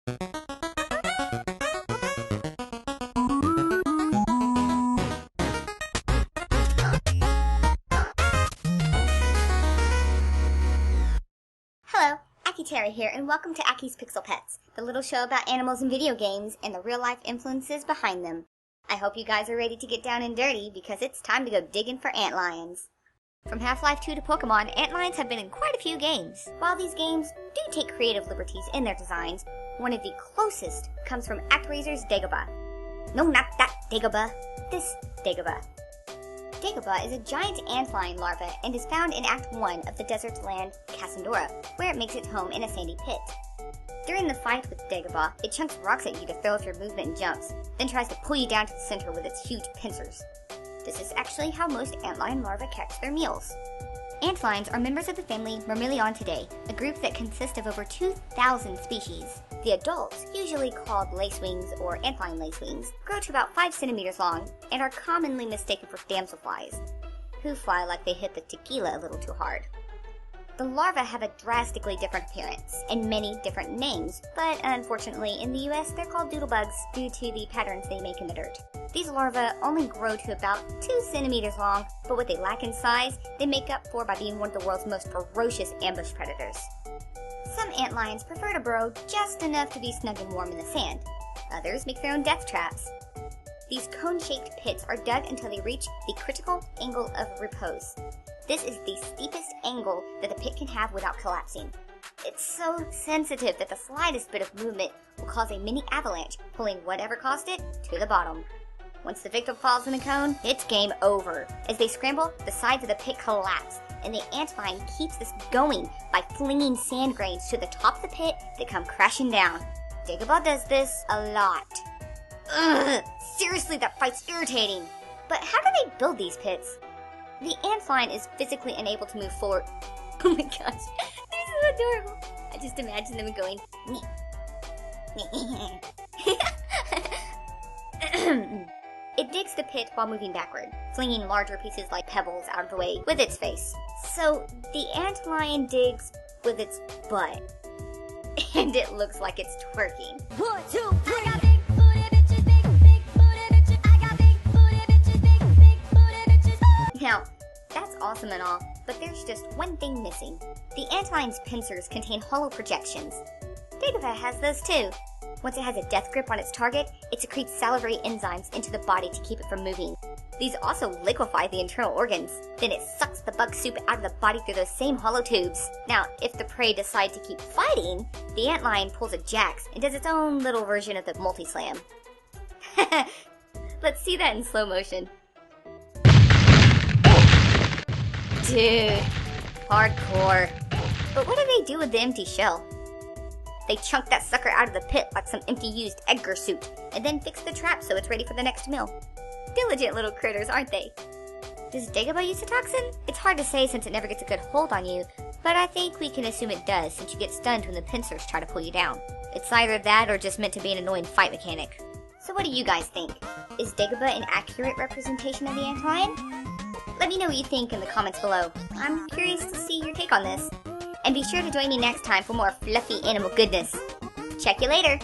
Hello, Terry here, and welcome to Aki's Pixel Pets, the little show about animals and video games and the real-life influences behind them. I hope you guys are ready to get down and dirty, because it's time to go digging for antlions. From Half-Life 2 to Pokemon, antlions have been in quite a few games. While these games do take creative liberties in their designs, one of the closest comes from ActRaisers' Dagoba. No, not that Dagoba. This Dagoba. Dagoba is a giant antlion larva and is found in Act 1 of the desert land Cassandora, where it makes its home in a sandy pit. During the fight with Dagoba, it chunks rocks at you to throw off your movement and jumps, then tries to pull you down to the center with its huge pincers. This is actually how most antlion larvae catch their meals. Antlions are members of the family Myrmiliontidae, a group that consists of over 2,000 species. The adults, usually called lacewings or antlion lacewings, grow to about 5 centimeters long and are commonly mistaken for damselflies, who fly like they hit the tequila a little too hard. The larvae have a drastically different appearance and many different names, but unfortunately in the US they're called doodlebugs due to the patterns they make in the dirt. These larvae only grow to about 2 centimeters long, but what they lack in size, they make up for by being one of the world's most ferocious ambush predators. Some antlions prefer to burrow just enough to be snug and warm in the sand. Others make their own death traps. These cone-shaped pits are dug until they reach the critical angle of repose. This is the steepest angle that the pit can have without collapsing. It's so sensitive that the slightest bit of movement will cause a mini avalanche, pulling whatever caused it to the bottom. Once the victim falls in the cone, it's game over. As they scramble, the sides of the pit collapse, and the antlion keeps this going by flinging sand grains to the top of the pit that come crashing down. Dagoba does this a lot. Ugh, seriously, that fight's irritating. But how do they build these pits? The antlion is physically unable to move forward. Oh my gosh, this is adorable. I just imagine them going, It digs the pit while moving backward, flinging larger pieces like pebbles out of the way with its face. So the antlion digs with its butt. And it looks like it's twerking. 1, 2, 3. I got big booty bitches, big booty bitches. I got big booty bitches, big booty bitches. Now, that's awesome and all, but there's just one thing missing. The antlion's pincers contain hollow projections. Dagoba has those too. Once it has a death grip on its target, it secretes salivary enzymes into the body to keep it from moving. These also liquefy the internal organs. Then it sucks the bug soup out of the body through those same hollow tubes. Now, if the prey decide to keep fighting, the antlion pulls a Jax and does its own little version of the multi-slam. Let's see that in slow motion. Dude, hardcore. But what do they do with the empty shell? They chunk that sucker out of the pit like some empty used Edgar suit, and then fix the trap so it's ready for the next meal. Diligent little critters, aren't they? Does Dagoba use a toxin? It's hard to say since it never gets a good hold on you, but I think we can assume it does since you get stunned when the pincers try to pull you down. It's either that or just meant to be an annoying fight mechanic. So what do you guys think? Is Dagoba an accurate representation of the antlion? Let me know what you think in the comments below. I'm curious to see your take on this. And be sure to join me next time for more fluffy animal goodness. Check you later!